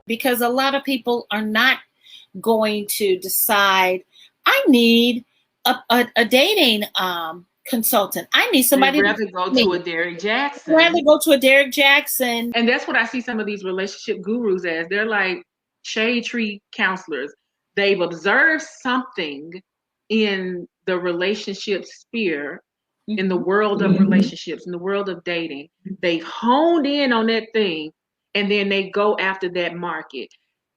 because a lot of people are not going to decide, I need a dating consultant. I need somebody They'd rather go to a Derek Jackson. Rather go to a Derek Jackson. And that's what I see some of these relationship gurus as. They're like shade tree counselors. They've observed something in the relationship sphere, in the world of relationships, in the world of dating. They've honed in on that thing, and then they go after that market.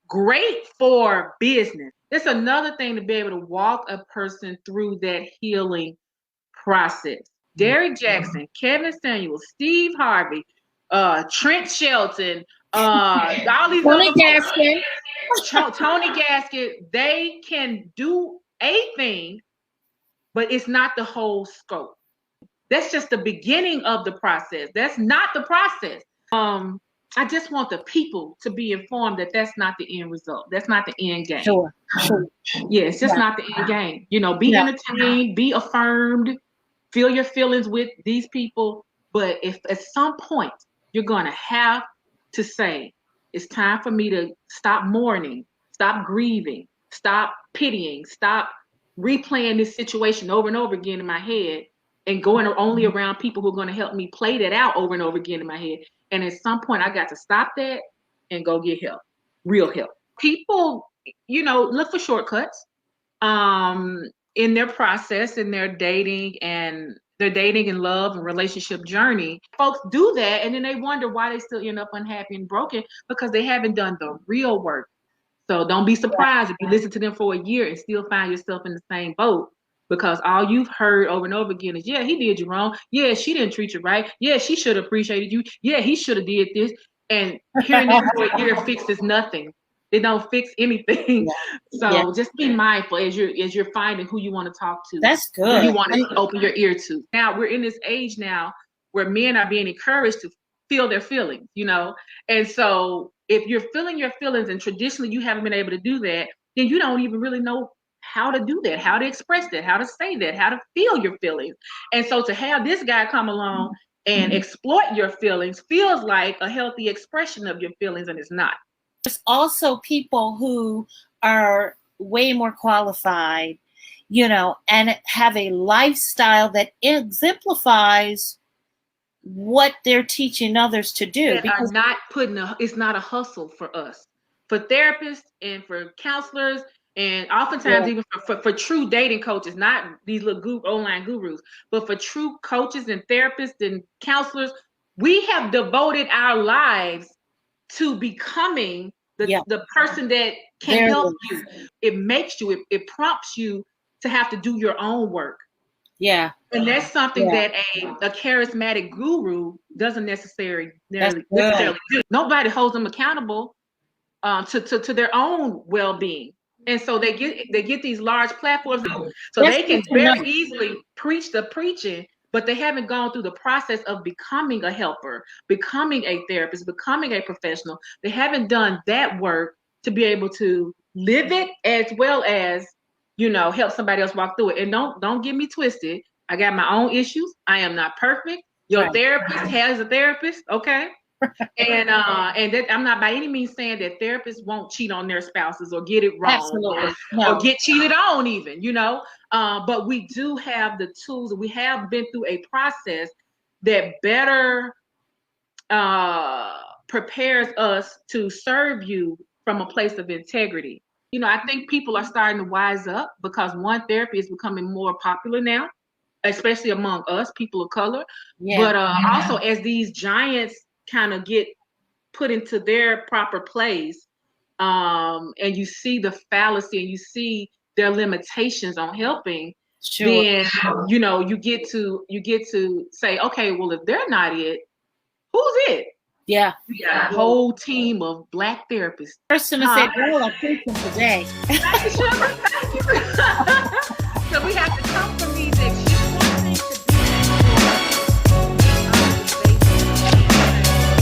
Great for business. It's another thing to be able to walk a person through that healing process. Derek Jackson, Kevin Samuels, Steve Harvey, Trent Shelton, all these Tony other Gaskin. Tony Gaskin, they can do a thing, but it's not the whole scope. That's just the beginning of the process. That's not the process. I just want the people to be informed that that's not the end result. That's not the end game. Sure. Yeah, it's just not the end game. You know, be entertained, be affirmed, feel your feelings with these people. But if at some point you're going to have to say, it's time for me to stop mourning, stop grieving, stop pitying, stop replaying this situation over and over again in my head, and going only around people who are going to help me play that out over and over again in my head. And at some point, I got to stop that and go get help, real help. People, you know, look for shortcuts in their process, in their dating and love and relationship journey. Folks do that, and then they wonder why they still end up unhappy and broken, because they haven't done the real work. So don't be surprised if you listen to them for a year and still find yourself in the same boat, because all you've heard over and over again is, yeah, he did you wrong. Yeah, she didn't treat you right. Yeah, she should have appreciated you. Yeah, he should have did this. And hearing that for a year fixes nothing. It don't fix anything. So just be mindful as you're finding who you want to talk to. That's good. Who you want to open your ear to. Now we're in this age now where men are being encouraged to feel their feelings, you know. And so if you're feeling your feelings and traditionally you haven't been able to do that, then you don't even really know how to do that, how to express that, how to say that, how to feel your feelings. And so to have this guy come along and exploit your feelings feels like a healthy expression of your feelings, and it's not. There's also people who are way more qualified, you know, and have a lifestyle that exemplifies what they're teaching others to do. Because not it's not a hustle for us, for therapists and for counselors, and oftentimes even for true dating coaches, not these little online gurus, but for true coaches and therapists and counselors, we have devoted our lives to becoming the person that can help you. It makes you, it prompts you to have to do your own work. Yeah. And that's something that a charismatic guru doesn't necessarily do. Nobody holds them accountable to their own well-being. And so they get these large platforms, so they can very easily preach the preaching, but they haven't gone through the process of becoming a helper, becoming a therapist, becoming a professional. They haven't done that work to be able to live it as well as, you know, help somebody else walk through it. And don't get me twisted. I got my own issues. I am not perfect. Your therapist has a therapist, okay? And that, I'm not by any means saying that therapists won't cheat on their spouses or get it wrong or get cheated on even, you know. But we do have the tools, and we have been through a process that better prepares us to serve you from a place of integrity. You know, I think people are starting to wise up, because one, therapy is becoming more popular now, especially among us, people of color. But also as these giants kind of get put into their proper place, and you see the fallacy and you see their limitations on helping, then you know you get to say, okay, well, if they're not it, who's it? Yeah. We got a whole team of Black therapists. Person to say, "Oh, I'm preaching today." Thank you, Sugar. Thank you. So we have to come from